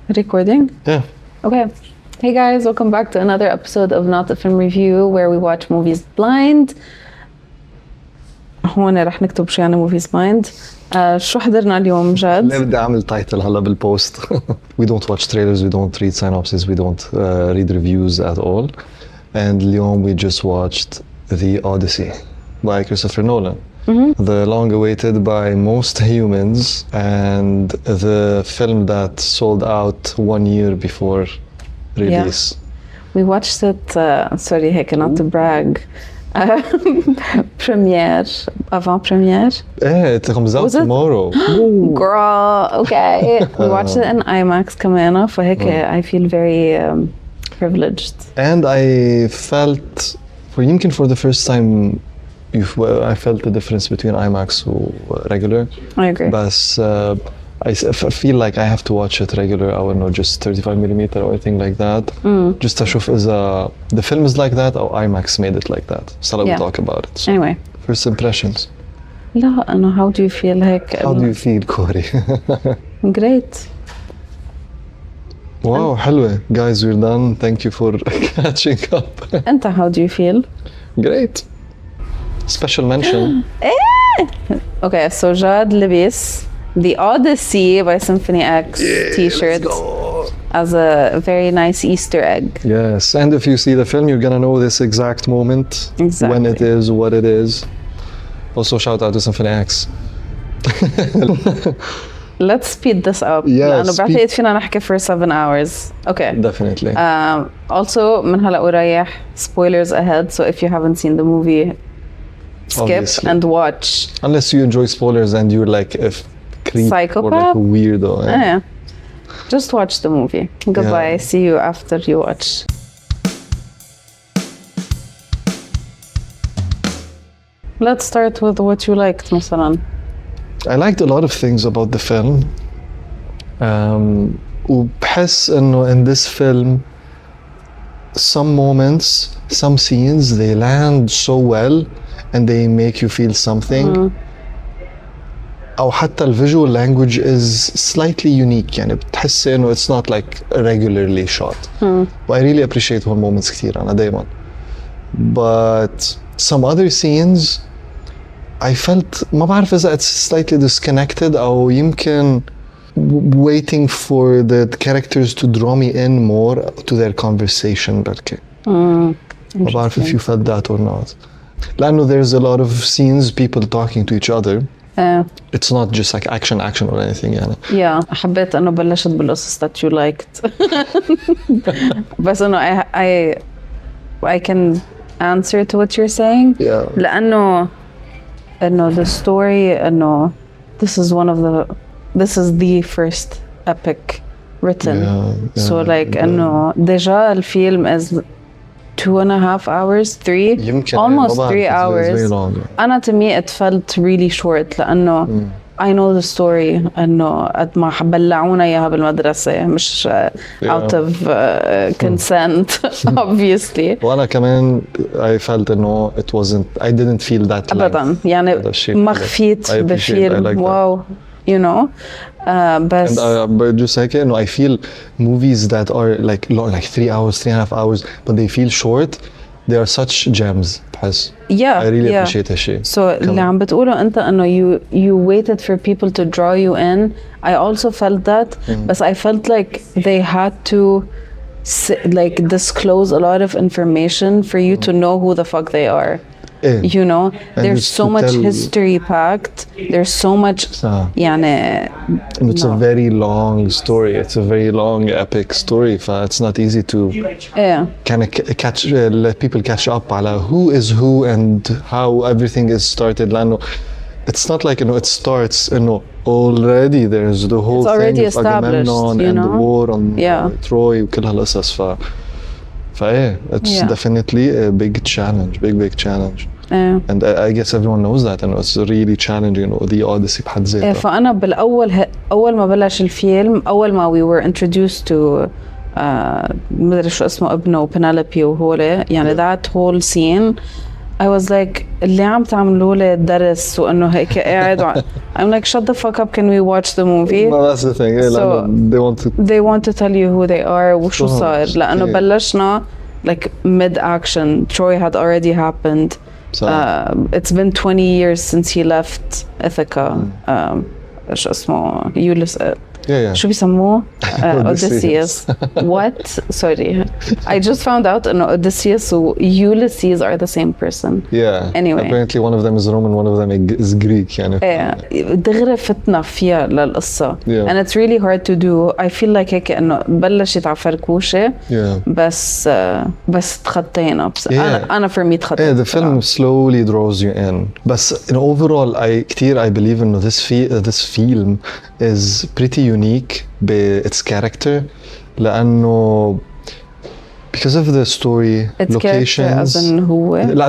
Recording? Yeah. Okay. Hey guys, welcome back to another episode of Not a Film Review where we watch movies blind. هون رح نكتب شو يعني movies blind. شو حضرنا اليوم جد؟ ليه بدي أعمل تايتل هلا بالبوست. We don't watch trailers, we don't read synopses, we don't read reviews at all. And اليوم we just watched The Odyssey by Christopher Nolan. The long-awaited by most humans and the film that sold out 1 year before release. Yeah. We watched it, sorry هيك not to brag, premiere, avant-premiere. Eh, it comes out tomorrow. Girl, okay. We watched it in IMAX كمان فهيك I feel very privileged. And I felt, يمكن for the first time, I felt the difference between IMAX و regular. I agree. But I feel like I have to watch it regular or no, just 35mm or anything like that. Just to show if the film is like that or IMAX made it like that. So we'll talk about it. So, anyway. First impressions. لا أنا how do you feel هيك? How do you feel, Corey? Great. Wow, حلوة. Guys, we're done. Thank you for catching up. أنت how do you feel? Great. Special mention. Okay, so Jad لبس The Odyssey by Symphony X t-shirt as a very nice Easter egg. Yes, and if you see the film, you're gonna know this exact moment. Exactly. When it is, what it is. Also, shout out to Symphony X. Let's speed this up. Yeah, لأنه بعتقد فينا نحكي for 7 hours. Okay. Definitely. Also من هلا ورايح spoilers ahead, so if you haven't seen the movie, skip Obviously. and watch. Unless you enjoy spoilers and you're like a creep or like a weirdo. Yeah. Just watch the movie. Goodbye. Yeah. See you after you watch. Let's start with what you liked مثلا. I liked a lot of things about the film. وبحس إنه in this film some moments, some scenes, they land so well and they make you feel something. أو حتى ال visual language is slightly unique. يعني بتحس إنه it's not like regularly shot. I really appreciate whole moments كتير أنا دايما. But some other scenes I felt ما بعرف إذا it's slightly disconnected أو يمكن waiting for the characters to draw me in more to their conversation بركي. ما بعرف if you felt that or not. لأنه there's a lot of scenes people talking to each other. It's not just like action or anything يعني. Yeah, حبيت إنه بلشت بالقصص that you liked. بس إنه I can answer to what you're saying. Yeah. لأنه the story إنه this is the first epic written. So like إنه déjà الفيلم is 2.5 hours, 3, almost 3 hours. أنا to me it felt really short لأنه I know the story إنه قد ما بلعونا إياها بالمدرسة مش out of consent obviously. وأنا كمان I felt إنه it wasn't, I didn't feel that أبداً يعني ما خفيت بفيل واو you know. بس and just like I feel movies that are like long, like 3 hours, 3.5 hours, but they feel short. They are such gems. Yeah, I really appreciate that shit. So اللي عم بتقوله أنت إنه you waited for people to draw you in. I also felt that, but I felt like they had to like disclose a lot of information for you to know who the fuck they are. You know, there's so much history packed. There's so much يعني and it's a very long story. It's a very long epic story. It's not easy to kind of let people catch up على who is who and how everything is started. لأنه it's not like it starts already there's the whole thing of Agamemnon and the war on Troy وكل هالقصص it's definitely a big challenge. And I guess everyone knows that and it's really challenging the Odyssey بحد ذاتها. فأنا أول ما بلش الفيلم أول ما we were introduced to مدري شو اسمه ابنه Penelope وهول يعني that whole scene I was like اللي عم تعملوا لي درس وإنه هيك قاعد I'm like shut the fuck up, can we watch the movie? No, that's the thing. So, they want to tell you who they are وشو صار لأنه بلشنا like mid action. Troy had already happened. It's been 20 years since he left Ithaca. شو اسمه Ulysses. شو بيسموه؟ Odysseus. What? Sorry. I just found out that Odysseus and Ulysses are the same person. Yeah. Anyway. Apparently one of them is Roman, one of them is Greek. يعني. دغري فتنا فيها للقصة. And it's really hard to do. I feel like هيك إنه بلشت على فركوشة. بس تخطينا. أنا for me تخطينا. The film slowly draws you in. بس overall I believe إنه this film is pretty unique by its character لأنه because of the story, its locations. As in who?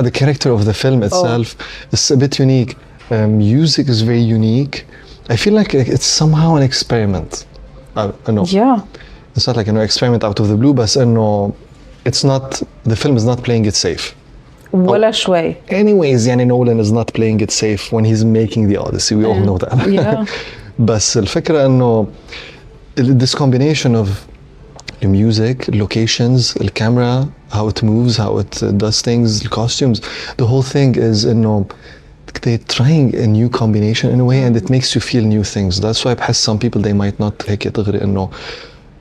The character of the film itself is a bit unique. Music is very unique. I feel like it's somehow an experiment. I know. Yeah. It's not like an experiment out of the blue, but it's not. The film is not playing it safe. ولا شوي. Anyways, Nolan is not playing it safe when he's making the Odyssey. We all know that. Yeah. بس الفكرة إنه this combination of the music, locations, the camera, how it moves, how it does things, the costumes, the whole thing is إنه they're trying a new combination in a way, and it makes you feel new things. That's why بحس some people they might not هيك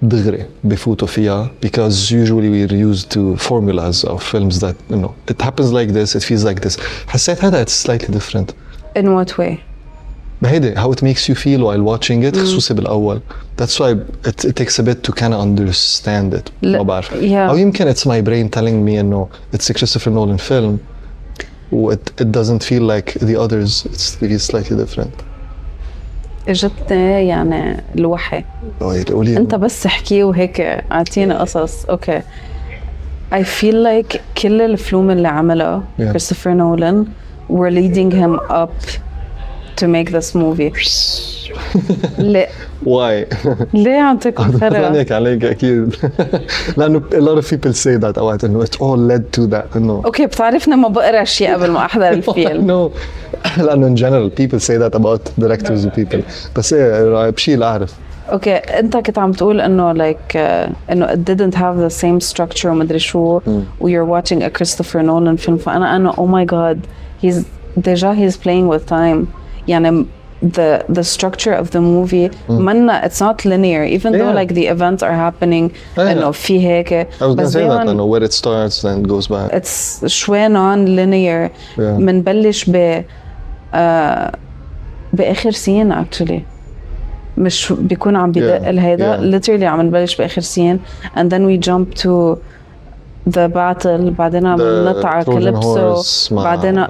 دغري بفوتوا فيها, because usually we're used to formulas of films that it happens like this, it feels like this. حسيت هذا it's slightly different. In what way? بهيدي how it makes you feel while watching it, خصوصي بالأول. That's why it takes a bit to kind of understand it. ما بعرف. أو يمكن it's my brain telling me إنه it's a Christopher Nolan film. It doesn't feel like the others. It's slightly different. اجتني يعني الوحي. انت بس احكي وهيك اعطينا قصص. اوكي. I feel like كل الفيلم اللي عملها كريستوفر نولان were leading him up to make this movie. ليه؟ Why? ليه عم تكون خرا؟ أنا عليك أكيد. لأنه a lot of people say that أوقات إنه it all led to that إنه. أوكي بتعرفنا ما بقرا شيء قبل ما أحضر الفيلم. No. لأنه in general people say that about directors and people. بس بشيء لا أعرف. اوكي انت كنت عم تقول انه like انه it didn't have the same structure ومدري شو و you're watching a Christopher Nolan film, فأنا oh my god he's playing with time. يعني the structure of the movie it's not linear, even though like the events are happening انه في هيك. I was gonna say that where it starts and goes back. It's شوي non-linear. منبلش بآخر سين actually. مش بيكون عم بيدق الهيدا literally عم نبلش بآخر سين and then we jump to the battle. بعدين بنطلع على كاليبسو. بعدين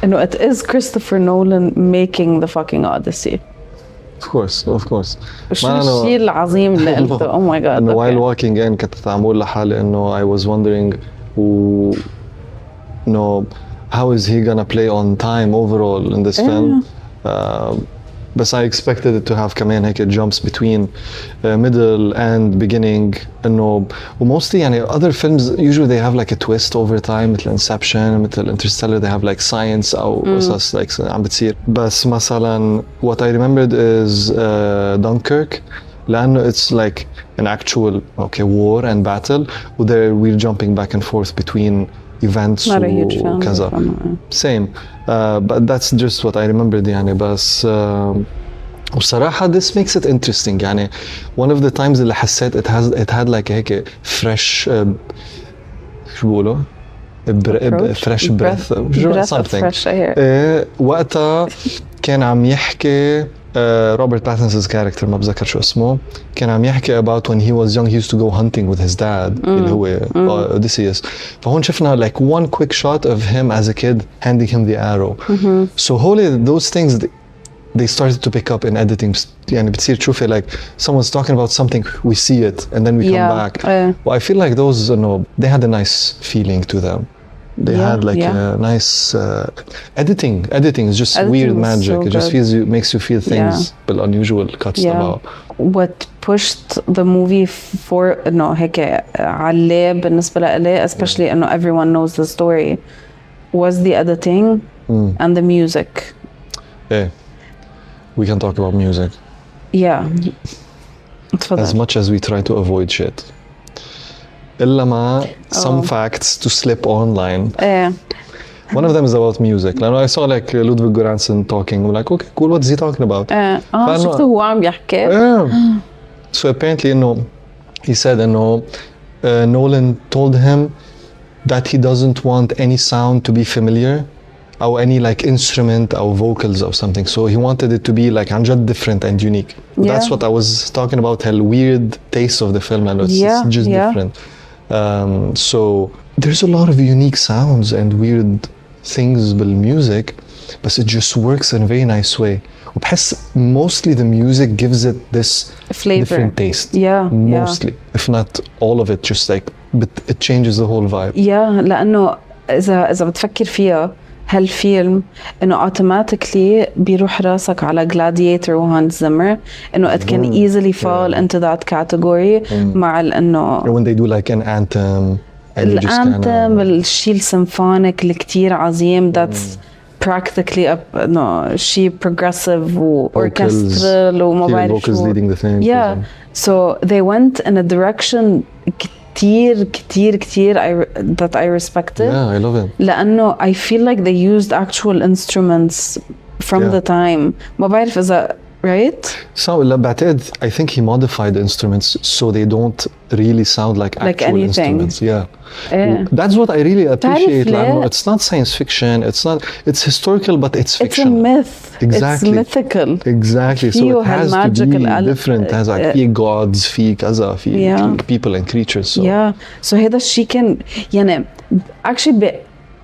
إنه it is Christopher Nolan making the fucking Odyssey. Of course. شو الشيء العظيم اللي قلته. Oh my god. إنه while walking in كنت تعمل لحالي إنه I was wondering how is he gonna play on time overall in this film. But I expected it to have كمان هيك jumps between middle and beginning. إنه mostly يعني other films usually they have like a twist over time, مثل Inception, مثل Interstellar, they have like science أو قصص like عم بتصير. بس مثلا what I remembered is Dunkirk, لأنه it's like an actual war and battle, where we're jumping back and forth between events وكذا. Same. But that's just what I remembered يعني. بس وصراحة this makes it interesting يعني. One of the times اللي حسيت it had like هيك fresh شو بقوله fresh breath something. وقتها كان عم يحكي Robert Pattinson's character, ما بذكر شو اسمه, كان عم يحكي about when he was young he used to go hunting with his dad اللي هو Odysseus. فهون شفنا like one quick shot of him as a kid handing him the arrow. So those things they started to pick up in editing. يعني بتصير تشوفي like someone's talking about something, we see it and then we come back. Well, I feel like those they had a nice feeling to them. They had like a nice editing is just weird magic. So it just makes you feel things بالunusual cuts تبعه. What pushed the movie for إنه هيك عليه بالنسبة لإلي, especially إنه everyone knows the story, was the editing and the music. Hey, we can talk about music. Yeah. As much as we try to avoid shit. إلا ما some facts to slip online. One of them is about music. I saw like Ludwig Göransson talking. I'm like, okay, cool. What is he talking about? شفته هو عم يحكي. So apparently, he said, Nolan told him that he doesn't want any sound to be familiar, or any like instrument or vocals or something. So he wanted it to be like different and unique. Yeah. That's what I was talking about. How weird taste of the film, and it's just different. So there's a lot of unique sounds and weird things with music, but it just works in a very nice way. وبحس mostly the music gives it this flavor, different taste. Mostly, if not all of it, just like, but it changes the whole vibe. لأنه إذا بتفكر فيها هالفيلم إنه automatically بيروح راسك على Gladiator وهانز زمر إنه it can easily fall into that category مع إنه when they do like an anthem. الانتم الشيء السيمفونيك اللي كتير عظيم that's practically شيء progressive و orchestral وما بعرف vocals leading the thing. So they went in a direction كتير that I respected. I love it. لأنه I feel like they used actual instruments from the time. ما بعرف إذا right? So بعتقد I think he modified the instruments so they don't really sound like actual anything. Instruments. That's what I really appreciate. It's not science fiction. It's historical, but it's fiction. It's a myth. Exactly. It's mythical. Exactly. So it has to be different. Has like في gods, في كذا, في people and creatures. So هذا الشيء كان يعني actually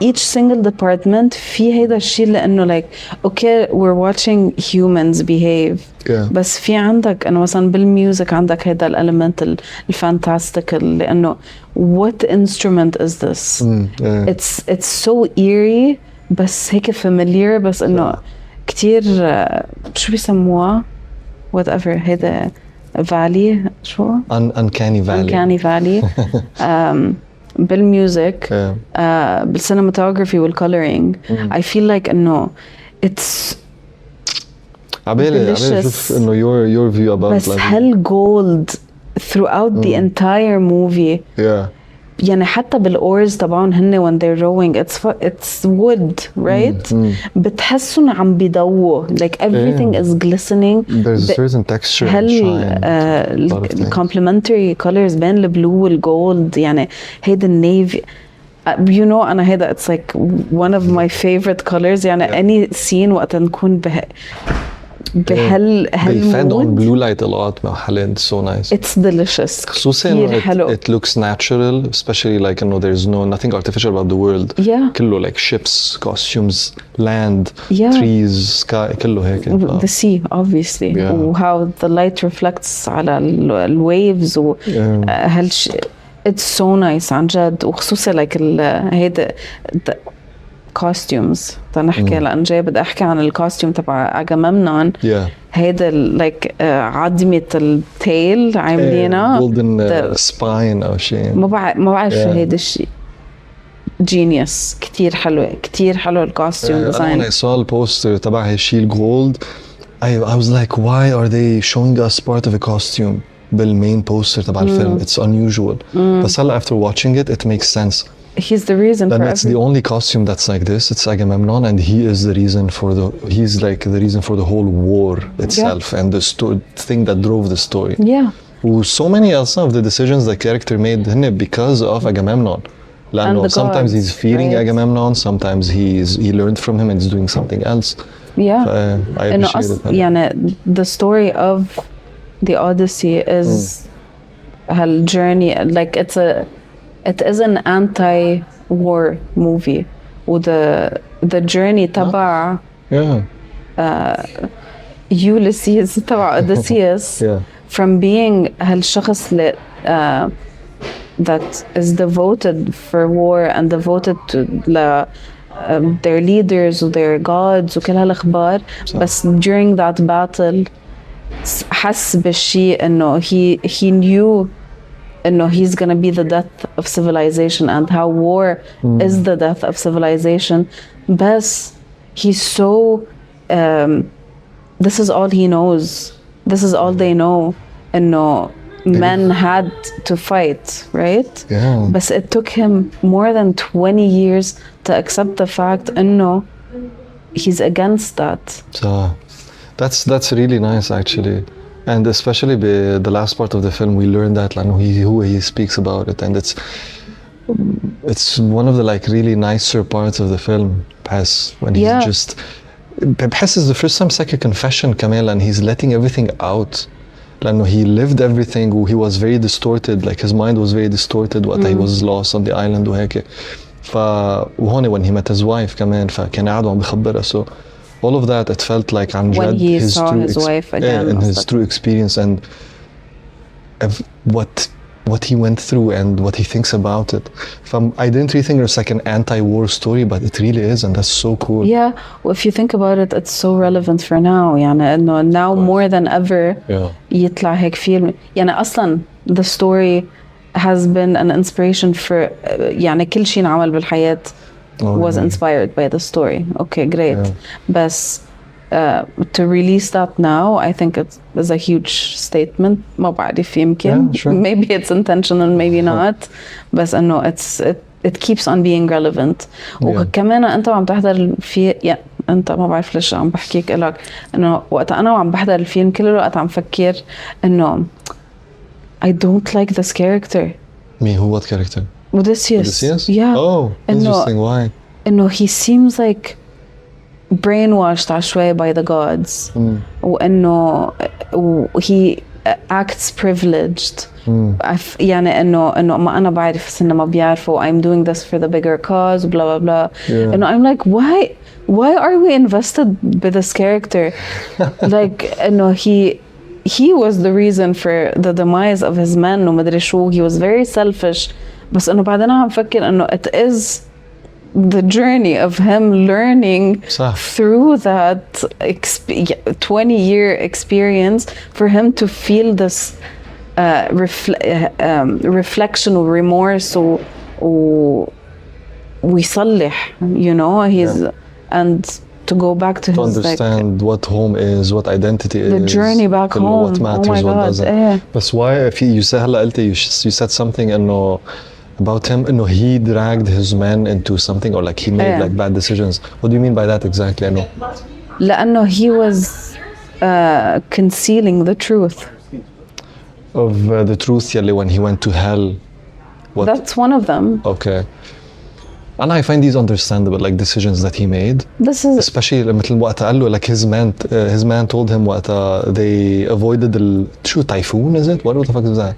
each single department في هيدا الشيء لأنه like okay we're watching humans behave بس في عندك إنه مثلا بالميوزك عندك هيدا الإليمنت الفانتاستيكال لأنه what instrument is this it's so eerie بس هيك familiar بس إنه كتير شو بيسموها whatever هيدا valley شو uncanny valley بالميوزك بالسينماتوجرافي والكولرينج I feel like إنه it's عبالي شوف إنه your view about بس gold throughout the entire movie يعني حتى بالأورز طبعاً هن when they're rowing it's wood right بتحسون عم بيضووا like everything is glistening there's a certain texture and shine complementary colors بين البلو والجولد يعني هيدا النيفي أنا هيدا it's like one of my favorite colors يعني any scene وقت نكون they fed on blue light a lot محلين so nice it's delicious خصوصا it looks natural especially like there's nothing artificial about the world كله like ships costumes land trees sky كله هيك the sea obviously how the light reflects على الwaves it's so nice عن جد وخصوصا like هيدا costumes تنحكي لأن جاي بدي أحكي عن الكوستيوم تبع أغاممنون هيدا like عظمة التيل عاملينها golden spine أو شيء ما بعرف شو هيدا الشيء genius كتير حلو الكوستيوم ديزاين I saw the poster تبع هالشيء gold I was like why are they showing us part of a costume بالmain poster تبع الفيلم it's unusual بس هلا after watching it makes sense he's the reason then for it's the only costume that's like this it's Agamemnon and he is the reason for the whole war itself and the thing that drove the story so many else of the decisions the character made because of Agamemnon sometimes he's feeding Agamemnon sometimes he learned from him and he's doing something else I appreciate it يعني the story of the Odyssey is her journey like it is an anti-war movie the journey تبع Ulysses تبع Odysseus from being هالشخص اللي that is devoted for war and devoted to their leaders their gods وكل هالأخبار بس during that battle حس بالشيء إنه he knew إنه he's gonna be the death of civilization and how war is the death of civilization. بس he's so this is all he knows. This is all they know. إنه men had to fight, right? Yeah. But it took him more than 20 years to accept the fact إنه he's against that. So that's really nice actually. And especially the last part of the film, we learned that like, he speaks about it, and it's one of the like really nicer parts of the film. Pass when he's just Pass is the first time it's like a confession كمان, and he's letting everything out. لأنه he lived everything, he was very distorted, like his mind was very distorted وقت he was lost on the island وهيك. وهون when he met his wife كمان فكان قاعد وعم بخبرها. So all of that, it felt like عن when جد he saw his wife again, and his true experience and what he went through and what he thinks about it. I didn't really think it was like an anti-war story, but it really is, and that's so cool. Yeah, well, if you think about it, it's so relevant for now. يعني إنه now more than ever يطلع هيك فيلم. يعني أصلاً the story has been an inspiration for يعني كل شيء نعمل بالحياة was inspired by the story. Okay, great. But to release that now, I think it is a huge statement. ما بعرف يمكن. Sure. Maybe it's intentional, maybe not. بس إنه it keeps on being relevant. وكمان أنت عم تحضر الفيلم، أنت ما بعرف ليش عم بحكيك لك إنه وقت أنا وعم بحضر الفيلم كل الوقت عم فكر إنه I don't like this character. Me, who? What character? Odysseus. Yeah. Oh, interesting. Why? إنه he seems like brainwashed عشوائي by the gods. وإنه he acts privileged. يعني إنه ما أنا بعرف بس إنه ما بيعرفوا I'm doing this for the bigger cause blah blah blah. إنه I'm like why are we invested with this character? Like إنه he was the reason for the demise of his men ومدري شو. He was very selfish. بس إنه بعدين عم فكر إنه it is the journey of him learning through that 20-year experience for him to feel this reflection or remorse ويصلح, you know, and to go back to his understand like, what home is, what identity the is, the journey back home, what matters, oh my what God, doesn't. But why if you said you said something إنه about him, you know, he dragged his men into something or like he made like bad decisions. What do you mean by that exactly? I know. لأنه he was concealing the truth. Of the truth يلي when he went to hell. What? That's one of them. Okay. And I find these understandable, like decisions that he made. This is especially مثل وقت قال له like his man told him وقت they avoided شو typhoon is it? What the fuck is that?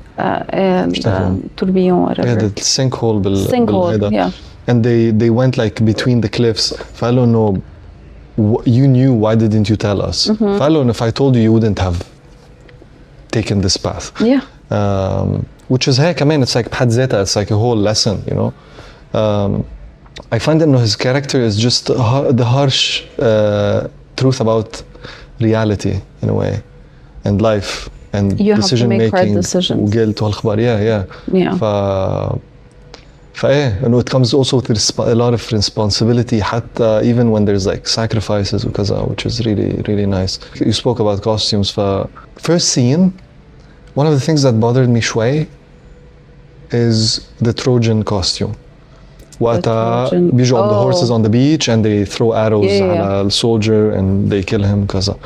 tourbillon whatever. Yeah, the sinkhole sinkhole, yeah. And they went like between the cliffs. فقال له no, you knew, why didn't you tell us? فقال له if I told you, you wouldn't have taken this path. Yeah. Which is هيك كمان, it's like بحد ذاتها, it's like a whole lesson, you know. I find that his character is just the harsh truth about reality in a way, and life and you decision have to make making hard decisions. وguilt وهالخبار. Yeah. فايه it comes also with a lot of responsibility حتى even when there's like sacrifices وكذا, which is really really nice. You spoke about costumes. First scene, one of the things that bothered me شوي is the Trojan costume. وقتها بيجوا on the horses on the beach and they throw arrows على soldier and they kill him كذا.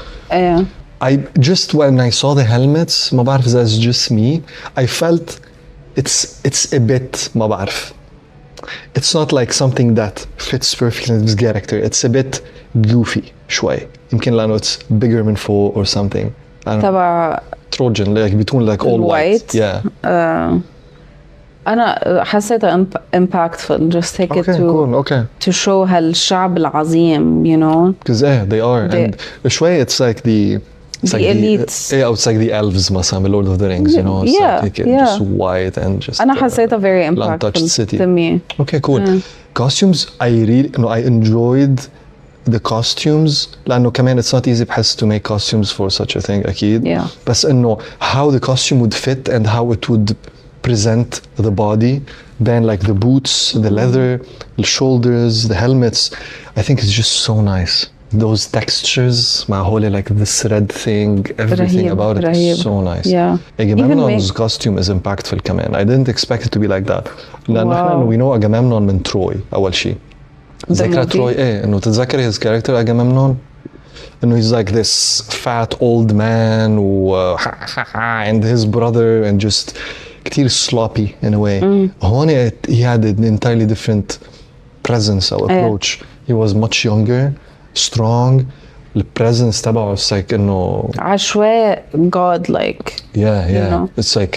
I just when I saw the helmets, ما بعرف إذا it's just me, I felt it's a bit ما بعرف. It's not like something that fits perfectly in this character. It's a bit goofy شوي. يمكن لأنه it's bigger من فوق or something. تبع Trojan like بتكون like all white. Yeah. أنا حسيتها impactful, just take it to show هالشعب العظيم, you know. Because they are, and شوي it's like the elites. It's like the elves مثلا Lord of the Rings, you know. It's like just white and just. أنا حسيتها very impactful city. to me. Okay, cool. Costumes, I enjoyed the costumes لأنه كمان it's not easy بحس to make costumes for such a thing أكيد. Yeah. بس إنه how the costume would fit and how it would present the body, then like the boots, the leather, the shoulders, the helmets. I think it's just so nice. Those textures, مع هول like this red thing, everything رهيب, about it رهيب. is so nice. Yeah. Agamemnon's costume is impactful كمان. I didn't expect it to be like that. لأن احنا we know Agamemnon من تروي أول شيء. ذكرى تروي إيه إنه تتذكري his character Agamemnon إنه he's like this fat old man and his brother and just كتير sloppy in a way. هون he had an entirely different presence or approach. He was much younger, strong. The presence تبعه it's like إنه عشوائي godlike. Yeah. You know? It's like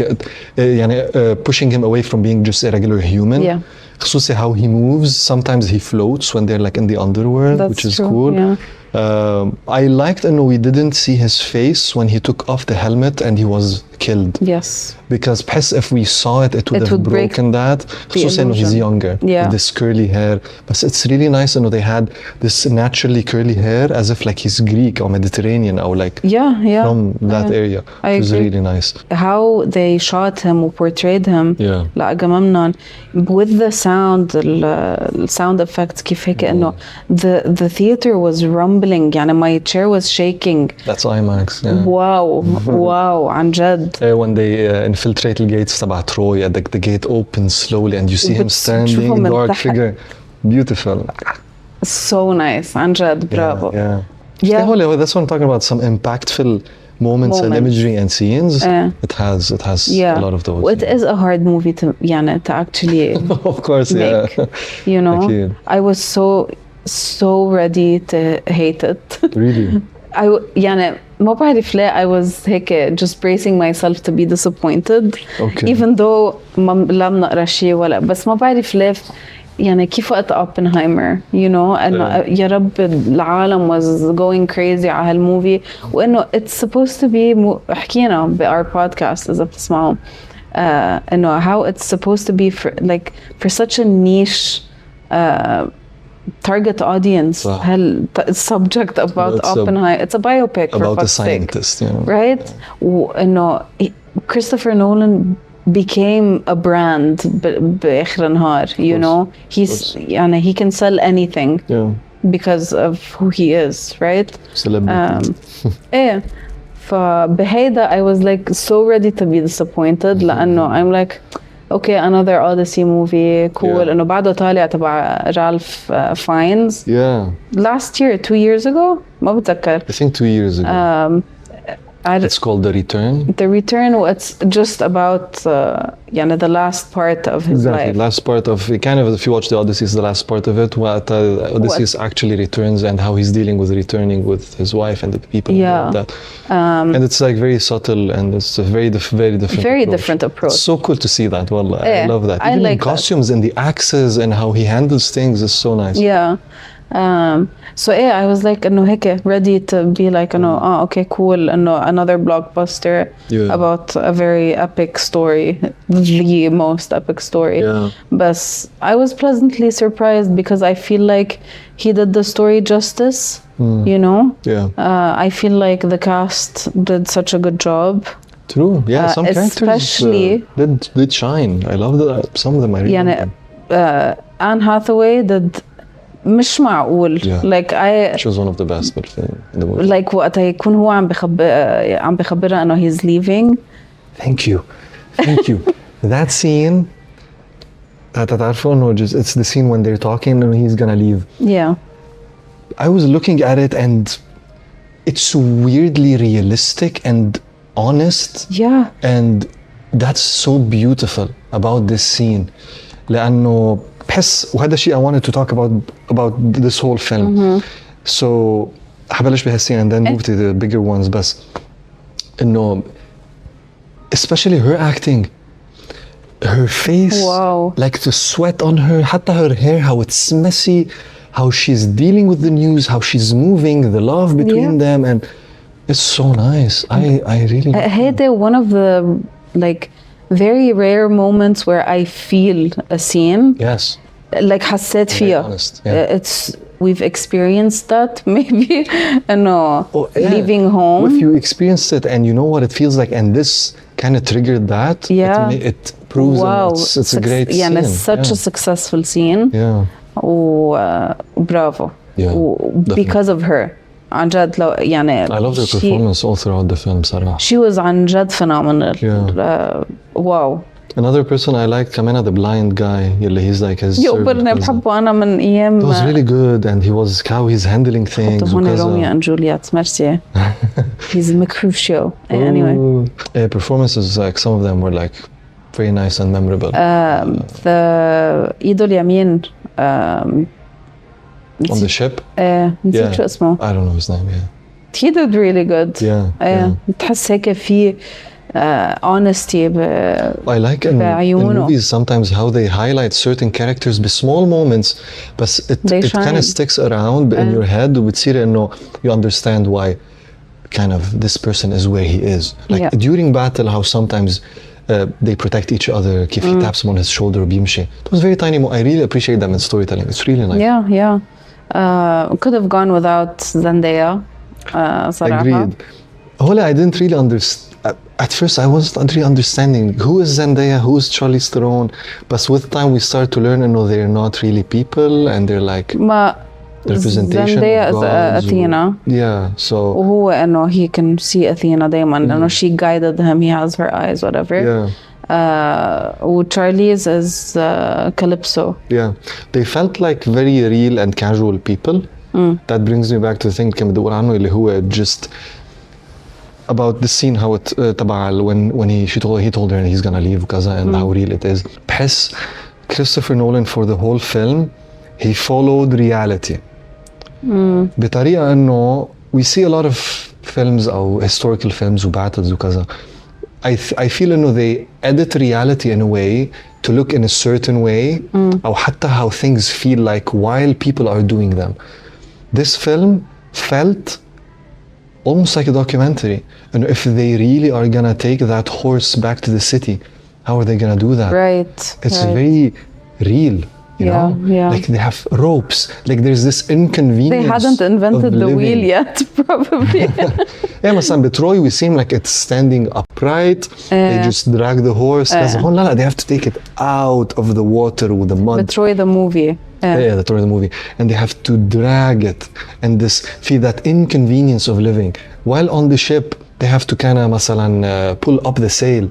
يعني pushing him away from being just a regular human. Yeah. خصوصي how he moves. Sometimes he floats when they're like in the underworld, That's which is true, cool. yeah. I liked إنه we didn't see his face when he took off the helmet and he was killed. Yes. Because بحس if we saw it, it would have broken that. خصوصي إنه he's younger. Yeah. With this curly hair. But it's really nice إنه they had this naturally curly hair as if like he's Greek or Mediterranean or like Yeah. from that area. I It was agree. really nice. How they shot him or portrayed him لأغامemnon with the sound effects كيف هيك إنه the theater was rumbling يعني my chair was shaking. That's IMAX. Yeah. Wow عن جد. When they infiltrate the gates تبع Troy, the gate opens slowly and you see him standing, dark figure. Beautiful. So nice عن جد برافو. Yeah. That's what I'm talking about. Some impactful moments and imagery and scenes. It has a lot of those. It is a hard movie to يعني to actually of course make, you know. I was so ready to hate it. Really? يعني ما بعرف ليه I was هيك just bracing myself to be disappointed. Okay. Even though لا بنقرا شيء ولا بس ما بعرف ليه يعني كيف وقت اوبنهايمر you know انه يا رب العالم was going crazy على هالموفي وانه it's supposed to be حكينا ب our podcast إذا بتسمعوا انه how it's supposed to be for such a niche target audience subject about Oppenheimer. It's a biopic about for a scientist, you know. Right? إنه Christopher Nolan became a brand بآخر النهار, you know. He's يعني he can sell anything because of who he is, right? Celebrity. إيه. فبهيدا I was like so ready to be disappointed لأنه I'm like okay another Odyssey movie cool إنه بعده طالع تبع Ralph Fiennes. Last year 2 years ago ما بتذكر. I think 2 years ago. It's called The Return. The Return. It's just about يعني the last part of his life. Last part of kind of if you watch the Odyssey, is the last part of it. What Odysseus actually returns and how he's dealing with returning with his wife and the people. Like that. And it's like very subtle and it's a very different approach. It's so cool to see that. Well, I love that. Even like the costumes and the axes and how he handles things is so nice. Yeah. So I was like إنه هيك ready to be like إنه okay cool إنه another blockbuster about a very epic story, the most epic story. But I was pleasantly surprised because I feel like he did the story justice. You know. I feel like the cast did such a good job. True. Yeah. Some especially characters did shine. I love that. Some of them I really يعني Anne Hathaway did. مش معقول like she was one of the best in the movie. like وقت يكون هو عم بخبرها انه he's leaving. Thank you that scene تعرفوا انه it's the scene when they're talking and he's gonna leave. I was looking at it and it's weirdly realistic and honest. And that's so beautiful about this scene لأنه بحس وهذا الشيء I wanted to talk about this whole film. So حبلش بهالسين and then move to the bigger ones. بس إنه especially her acting, her face, like the sweat on her, حتى her hair, how it's messy, how she's dealing with the news, how she's moving, the love between them, and it's so nice. I really هيدا one of the like very rare moments where I feel a scene. Like حسيت فيها. It's we've experienced that maybe no leaving home. If you experienced it and you know what it feels like and this kind of triggered that, it proves wow. it's a great يعني scene. such a successful scene. Yeah. وبرافو. Yeah, Because of her. عن جد لو يعني I love her performance all throughout the film صراحة. She was عن جد phenomenal. Yeah. Wow. Another person I liked كمان the blind guy اللي he's like his يقبرني بحبه أنا من أيام. It was really good and he was how he's handling things. هون روميو and Juliet. Merci. He's Mercutio. Anyway. Performances like some of them were like very nice and memorable. The إيده اليمين. On the ship? نسيت شو اسمه. I don't know his name. Yeah. He did really good. Yeah. تحس هيك في honesty. I like in movies sometimes how they highlight certain characters بsmall moments but it kind of sticks around in your head وبتصير إنه you understand why kind of this person is where he is. Like during battle how sometimes they protect each other. كيف he taps him on his shoulder وبيمشي. It was very tiny. I really appreciate them in storytelling. It's really nice. Yeah. Could have gone without Zendaya. صراحة. Agreed. Hola, I didn't really understand. At first, I wasn't really understanding who is Zendaya, who is Charlize Theron. But with time, we start to learn, they're not really people, and they're like representation. Zendaya is Athena. Yeah, so. وهو he can see Athena دايما. She guided him. He has her eyes, whatever. Yeah. Charlize is Calypso. Yeah, they felt like very real and casual people. That brings me back to the thing كنا بدور عنه اللي هو just about the scene how it تبع when he told her he's gonna leave وكذا and how real it is. بحس Christopher Nolan for the whole film he followed reality. بطريقة إنه we see a lot of films أو historical films وbattles وكذا. I feel they edit reality in a way to look in a certain way أو حتى how things feel like while people are doing them. This film felt almost like a documentary. And if they really are gonna take that horse back to the city, how are they gonna do that? Right. It's very real. You know? Like they have ropes. Like there's this inconvenience. They hadn't invented the wheel yet, probably. Yeah, مثلا بتروي we seem like it's standing upright. They just drag the horse. لا, they have to take it out of the water with the mud. بتروي the movie. Yeah, the Troy the movie. And they have to drag it and feel that inconvenience of living. While on the ship, they have to kind of مثلا pull up the sail.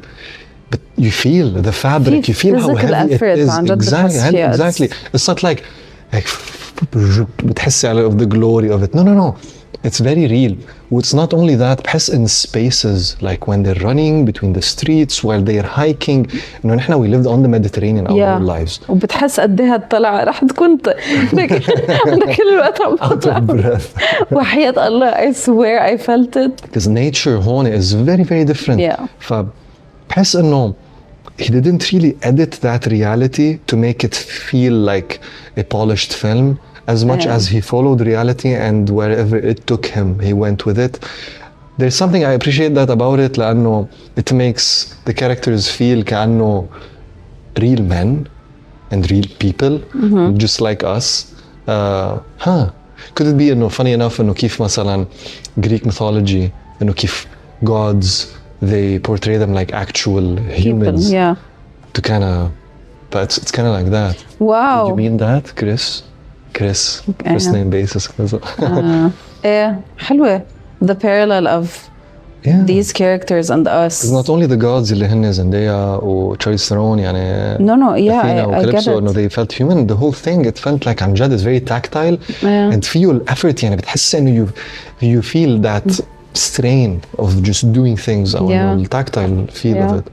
But you feel the fabric, you feel how heavy it is. Exactly. It's not like بتحسي of the glory of it. No. It's very real. It's not only that, بحس in spaces, like when they're running between the streets, while they're hiking. إنه نحن we lived on the Mediterranean our whole lives. وبتحس قد ايه هتطلع رح تكون عندك كل الوقت عم تطلع. وحياة الله I swear I felt it. Because nature هون is very very different. Yeah. فبحس إنه he didn't really edit that reality to make it feel like a polished film. As much as he followed reality and wherever it took him, he went with it. There's something I appreciate that about it لأنه it makes the characters feel كأنه real men and real people, just like us. Could it be إنه funny enough إنه كيف مثلا Greek mythology إنه كيف gods they portray them like actual humans. People, yeah. To kind of, but it's kind of like that. Wow. Did you mean that, Chris? First name basis. حلوة. The parallel of these characters and us. It's not only the gods اللي هن Zendaya or Charlize Theron يعني. No, yeah, Athena I get it. No, they felt human. The whole thing, it felt like عن جد is very tactile and feel effort يعني بتحس إنه you feel that strain of just doing things أو tactile feel of it.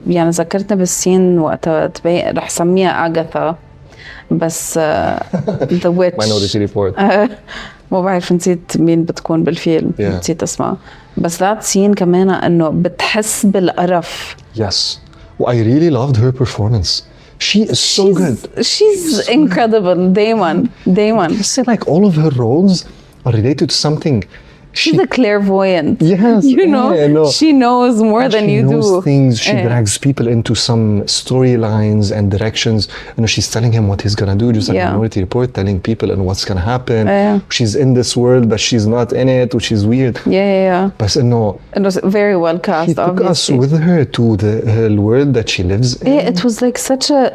يعني ذكرتنا بالسين وقتها تبين رح سميها أغاثا بس the witch. Minority Report. ما بعرف نسيت مين بتكون بالفيلم. نسيت اسمها. بس that scene كمان إنه بتحس بالقرف. Yes. Well, I really loved her performance. She is so good. She's incredible. دايما. I say like all of her roles are related to something she's a clairvoyant. Yes, you know, no. she knows more than she you knows do. things. She drags people into some storylines and directions. You know, she's telling him what he's gonna do, just like Minority Report, telling people and what's gonna happen. She's in this world, but she's not in it, which is weird. But no, it was very well cast. He took us with her to the world that she lives in. It was like such a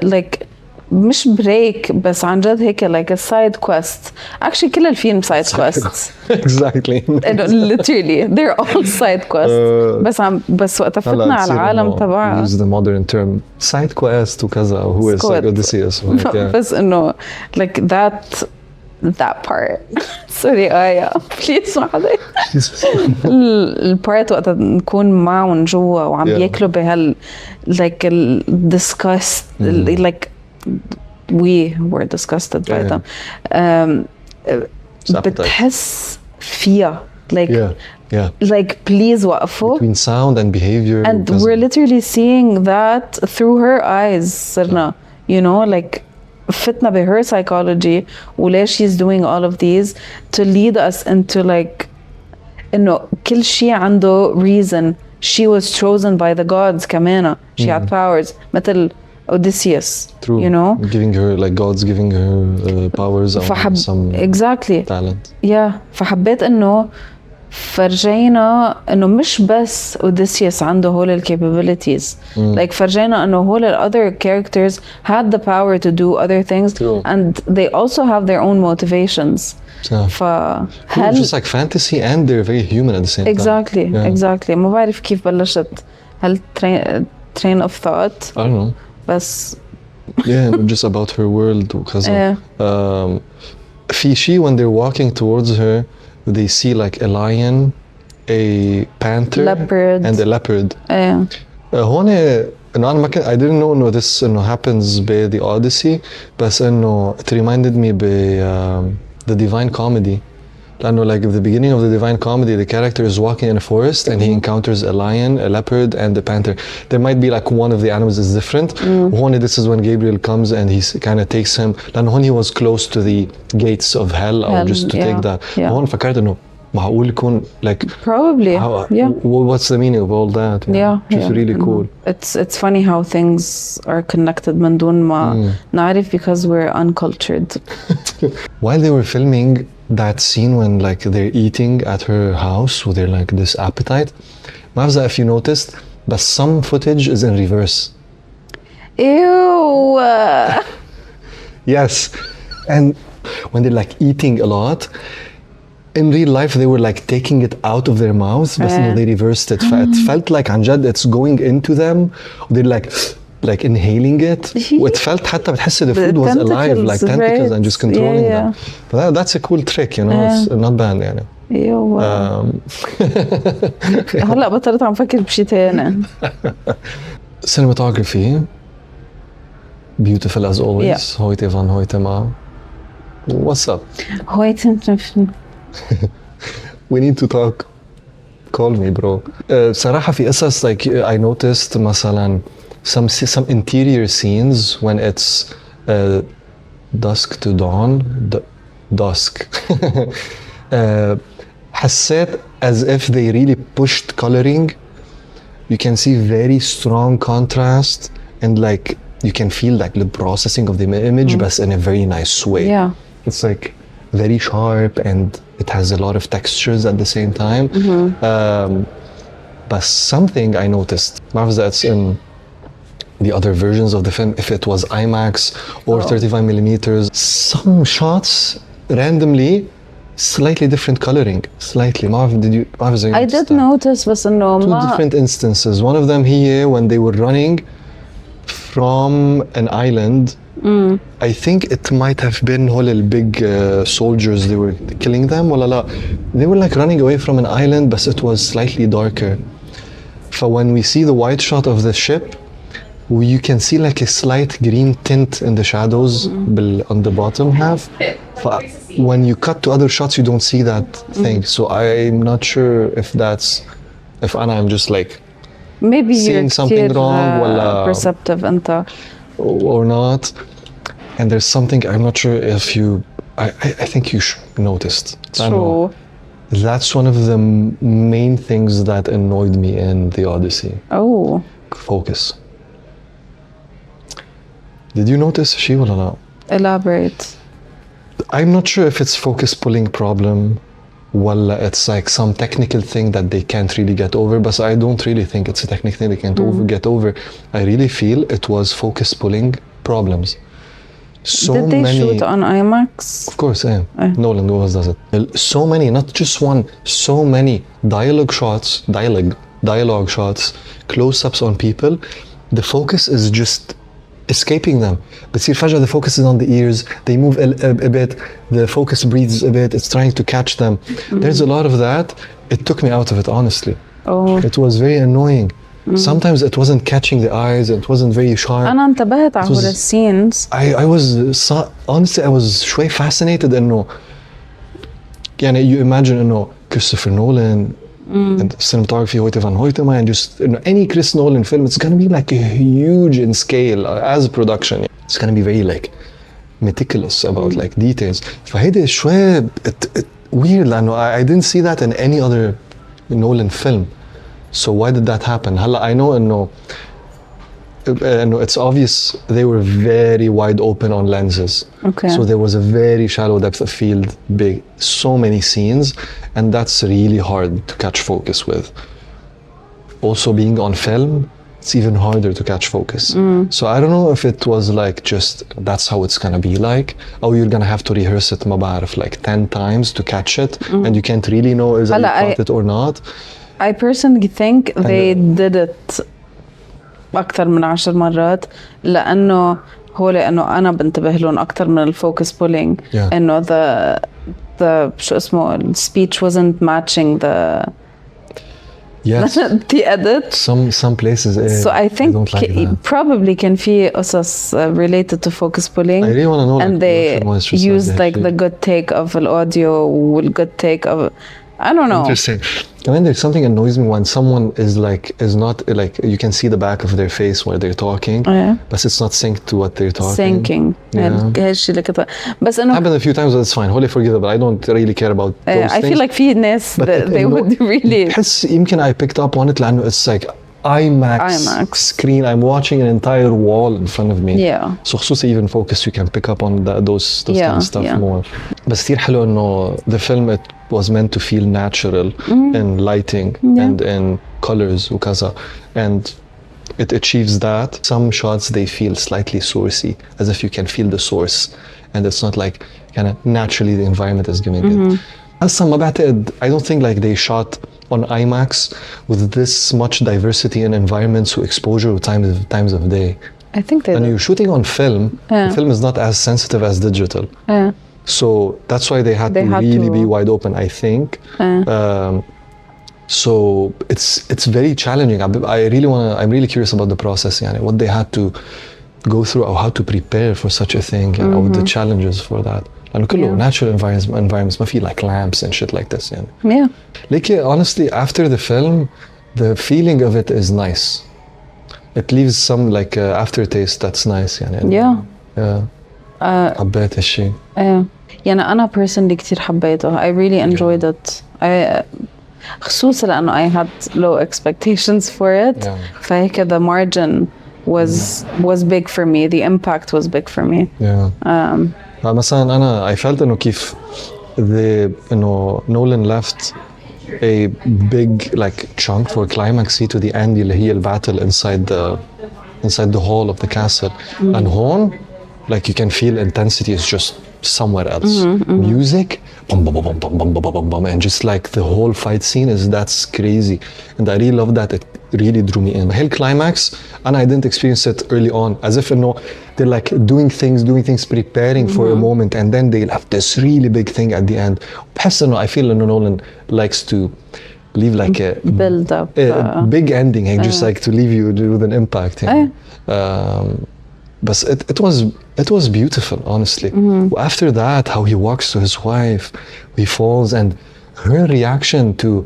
مش break بس عن جد هيك like a side quest. Actually كل الفيلم side quests. Exactly. Literally they're all side quests. بس وقت فتنا على العالم تبعها. Use the modern term side quest وكذا who is like Odysseus. بس إنه like that part. Sorry Aya. Please ما حدا. البارت وقت نكون معهم جوا وعم بياكلوا بهال like disgust like we were disgusted by them. بتحس فيها like please وقفوا. Between sound and behavior. And we're literally seeing that through her eyes صرنا. You know like فتنا by her psychology وليش she's doing all of these to lead us into like إنه كل شيء عنده reason. She was chosen by the gods كمان. She had powers مثل Odysseus. True. You know, giving her like gods giving her powers and some talent. Yeah. فحبيت إنه فرجينا إنه مش بس Odysseus عنده هول ال capabilities. Like فرجينا إنه هول ال other characters had the power to do other things. True. And they also have their own motivations. Just like fantasy and they're very human at the same time. Exactly. ما بعرف كيف بلشت هل train of thought. I don't know. بس just about her world وكذا. when they're walking towards her they see like a lion, a panther, leopard. and a leopard. هون أنا ما كان I didn't know this happens by the Odyssey بس إنه it reminded me by the Divine Comedy. لأنه like at the beginning of the Divine Comedy the character is walking in a forest and he encounters a lion, a leopard and a panther. There might be like one of the animals is different. وهون this is when Gabriel comes and he kind of takes him لأنه هون he was close to the gates of hell or just to take that. هون فكرت إنه معقول يكون like probably what's the meaning of all that? It's really cool. It's funny how things are connected من دون ما نعرف because we're uncultured. While they were filming that scene when like they're eating at her house with their like this appetite, Mavza, if you noticed, but some footage is in reverse. Ew. Yes, and when they're like eating a lot, in real life they were like taking it out of their mouths, but no, they reversed it. It felt like عن جد it's going into them. They're like inhaling it. It felt حتى بتحس the food was alive, like tentacles, and just controlling them. But that's a cool trick, you know. It's not bad يعني. هلا بطلت عم فكر بشيء ثاني. Cinematography, beautiful as always. Hoyte van Hoytema. What's up? We need to talk. Call me, bro. صراحة في قصص like I noticed مثلا some interior scenes when it's dusk to dawn, dusk. حسيت as if they really pushed coloring. You can see very strong contrast and like you can feel like the processing of the image but in a very nice way. Yeah. It's like very sharp and it has a lot of textures at the same time. But something I noticed, perhaps that's in the other versions of the film, if it was IMAX or 35 millimeters, some shots randomly slightly different coloring. Slightly. I did notice, but no. Two different instances. One of them here when they were running from an island. I think it might have been all the big soldiers, they were killing them. They were like running away from an island, but it was slightly darker. So when we see the wide shot of the ship, you can see like a slight green tint in the shadows on the bottom half. When you cut to other shots, you don't see that thing. So I'm not sure if I'm just like maybe seeing something wrong perceptive or not. And there's something I'm not sure if you I think you noticed. True. That's one of the main things that annoyed me in the Odyssey. Oh. Focus. Did you notice she ولا لا? Elaborate. I'm not sure if it's focus pulling problem ولا it's like some technical thing that they can't really get over, but I don't really think it's a technical thing they can't get over. I really feel it was focus pulling problems. So Did they many, shoot on IMAX? Of course, yeah. Nolan always does it. So many, not just one, so many dialogue shots, close-ups on people. The focus is just escaping them. بتصير فجأة the focus is on the ears, they move a bit, the focus breathes a bit, it's trying to catch them. There's a lot of that. It took me out of it, honestly. Oh. It was very annoying. Sometimes it wasn't catching the eyes, it wasn't very sharp. أنا انتبهت على هول السينز. I was honestly I was شوي fascinated إنه يعني you imagine إنه Christopher Nolan and cinematography Hoyte van Hoytema and just any Chris Nolan film, it's gonna be like a huge in scale as a production. It's gonna be very like meticulous about like details. فهيدا شوي weird لأنه I didn't see that in any other Nolan film. So why did that happen? هلا I know إنه it's obvious they were very wide open on lenses. Okay. So there was a very shallow depth of field, big, so many scenes, and that's really hard to catch focus with. Also being on film, it's even harder to catch focus. So I don't know if it was like just that's how it's gonna be like, or you're gonna have to rehearse it ما بعرف like 10 times to catch it, and you can't really know is that you caught it or not. I personally think they did it أكتر من 10 مرات لأنه لأنه أنا بنتبه لهم أكتر من الفوكس بولينج. إنه the شو اسمه speech wasn't matching the the edit. Some places. So I think don't like that. probably كان في قصص related to focus pulling. I really want to know. And they used like the good take of the audio and good take of. I don't know. Interesting. I mean, there's something annoys me when someone is not like you can see the back of their face while they're talking, but it's not synced to what they're talking. Syncing. هالشيء اللي كده. بس إنه happened a few times, but it's fine. Wholly forgivable. I don't really care about those I things. feel like في ناس they would really. بحس يمكن I picked up on it لأنه it's like IMAX screen. I'm watching an entire wall in front of me. Yeah. So خصوصي even focus, you can pick up on those kind of stuff more. بس كتير حلو إنه the film it was meant to feel natural in lighting and in colors وكذا, and it achieves that. Some shots they feel slightly sourcey, as if you can feel the source, and it's not like kind of naturally the environment is giving it. أصلاً ما بعتقد, I don't think like they shot on IMAX with this much diversity in environments exposure to times of day. I think they. When you're shooting on film, the film is not as sensitive as digital. So that's why they had to really be wide open, I think. So it's very challenging. I'm really curious about the process, what they had to go through or how to prepare for such a thing, what the challenges for that. And natural environments ما في like lamps and shit like this. Yeah. Like honestly, after the film, the feeling of it is nice. It leaves some like aftertaste that's nice. Yeah. حبيت هالشيء. يعني أنا personally كتير حبيته. I really enjoyed it. خصوصا لأنه I had low expectations for it. فهيك the margin was big for me. The impact was big for me. مثلا أنا I felt إنه كيف إنه Nolan left a big like chunk for climax to the end اللي هي الباتل inside the hall of the castle. And هون like you can feel intensity is just somewhere else. Music, bum, bum, bum, bum, bum, bum, bum, bum, and just like the whole fight scene that's crazy. And I really love that. It really drew me in. The whole climax, and I didn't experience it early on, as if they're like doing things, preparing for a moment, and then they'll have this really big thing at the end. I feel Nolan likes to leave like a build up a big ending, just like to leave you with an impact. But it was beautiful, honestly. After that, how he walks to his wife, he falls, and her reaction to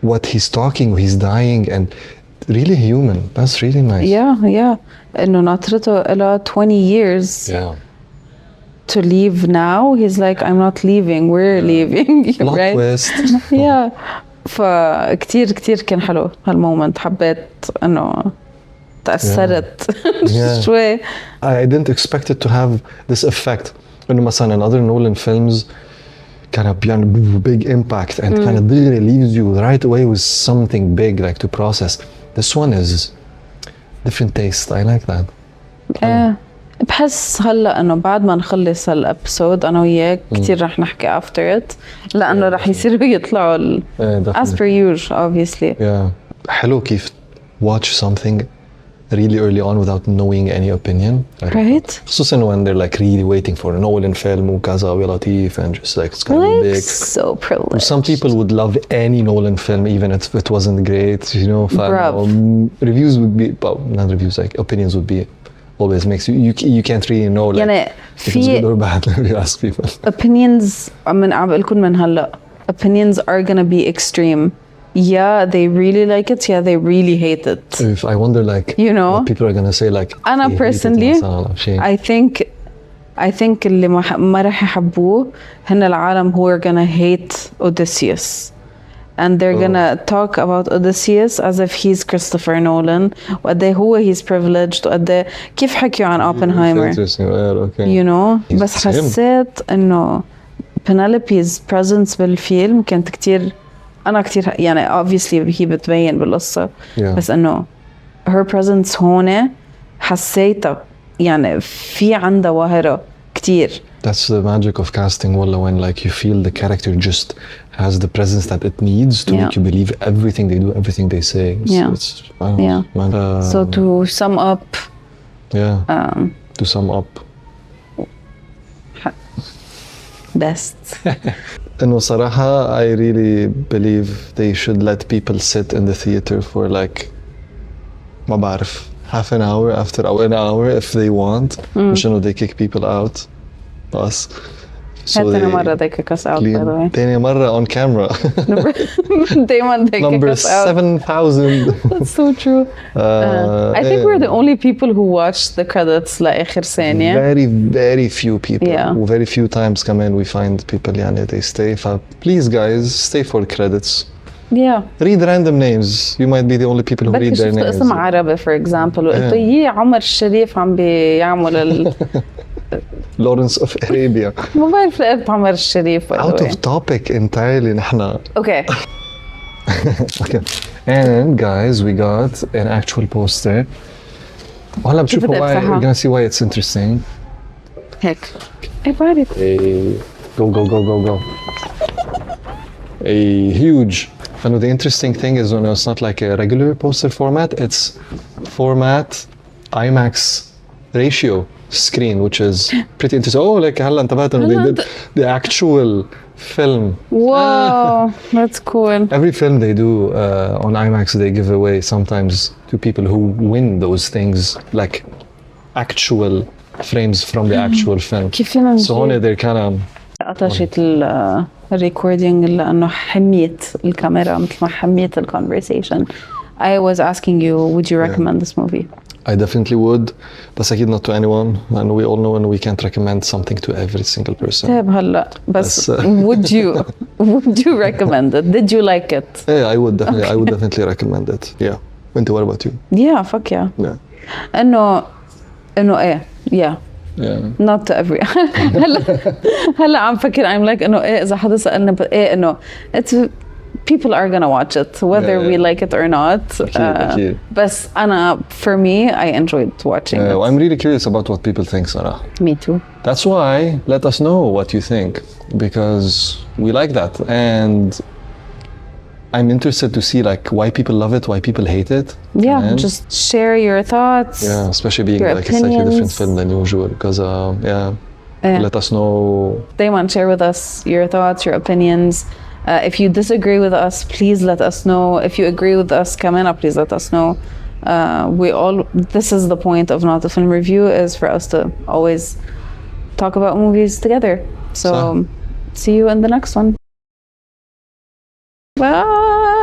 what he's talking, he's dying, and really human. That's really nice. Yeah. إنه ناطرته إلى 20 years to leave now, he's like, I'm not leaving, we're leaving. Plot right? twist. yeah. فكتير كان حلو هالمومنت. حبيت انه تأثرت شوي. I didn't expect it to have this effect. إنه مثلا in other Nolan films kind of beyond big impact and kind of really leaves you right away with something big like to process. This one is different taste. I like that. بحس هلا انه بعد ما نخلص هالابسود انا وياك كثير رح نحكي after it لانه رح يصيروا يطلعوا as per usual obviously. حلو كيف watch something really early on without knowing any opinion. Right. خصوصا when they're like really waiting for a Nolan film وكذا ولطيف and just like it's gonna be big. So privileged. Some people would love any Nolan film even if it wasn't great, you know. Reviews would be, well, not reviews, like opinions would be always makes you can't really know like if it's good or bad when you ask people. Opinions عم بقول لكم من هلا opinions are gonna be extreme. Yeah, they really like it. Yeah, they really hate it. If I wonder, like, you know, what people are gonna say, like, أنا personally, I think اللي ما رح يحبوه هن العالم who are gonna hate Odysseus, and they're gonna talk about Odysseus as if he's Christopher Nolan. وقد هو he's privileged. وقد كيف حكيوا عن Oppenheimer. You know, بس حسيت إنه Penelope's presence بالفيلم كانت كتير. أنا كتير يعني obviously هي بتبين بالقصة بس إنه her presence هون حسيتها يعني في عندها وهرة كتير. That's the magic of casting والله when like you feel the character just has the presence that it needs to make you believe everything they do, everything they say. It's so to sum up. To sum up. Best. إنه صراحة I really believe they should let people sit in the theater for like ما بعرف half an hour after or an hour if they want. مش إنه they kick people out. بس. تاني مرة they kick us out by the way. تاني مرة on camera. دايما they kick us out. Number 7,000. That's so true. I think we're the only people who watched the credits لآخر ثانية. Very few people. Very few times come in we find people يعني they stay. Please guys stay for credits. Read random names. You might be the only people who read their names. اسم عربي for example. وقلت يي عمر الشريف عم بيعمل Lawrence of Arabia. ما بعرف لقيت عمر الشريف. Out of topic entirely نحنا. Okay. Okay. And guys, we got an actual poster. وهلا بتشوفوا why we're gonna see why it's interesting. هيك. إيه بعرف. Go. A huge. And the interesting thing is, it's not like a regular poster format. It's format IMAX ratio screen, which is pretty interesting. Oh, like هلا انتبهت انه they did the actual film. Wow, that's cool. Every film they do on IMAX, they give away sometimes to people who win those things, like actual frames from the actual film. So هون they're kind of قطشت الريكوردينج لأنه حميت الكاميرا مثل ما حميت الconversation. I was asking you, would you recommend this movie? I definitely would, but أكيد not to anyone, and we all know and we can't recommend something to every single person. طيب هلا بس would you recommend it? Did you like it? Yeah, I would definitely recommend it. Yeah. وأنت what about you? Yeah, fuck yeah. Yeah. إنه إيه yeah. Not to every. هلا عم فكر I'm like إنه إيه إذا حدا سألنا إيه إنه it's people are gonna watch it whether we like it or not. أكيد. بس أنا for me I enjoyed watching it. I'm really curious about what people think, Sarah. Me too. That's why let us know what you think because we like that and I'm interested to see like why people love it, why people hate it. Yeah, just share your thoughts. Yeah, especially being like a slightly different film than usual because let us know. دايما share with us your thoughts, your opinions. If you disagree with us, please let us know. If you agree with us, come in, please let us know. This is the point of Not a Film Review is for us to always talk about movies together. So see you in the next one. Bye.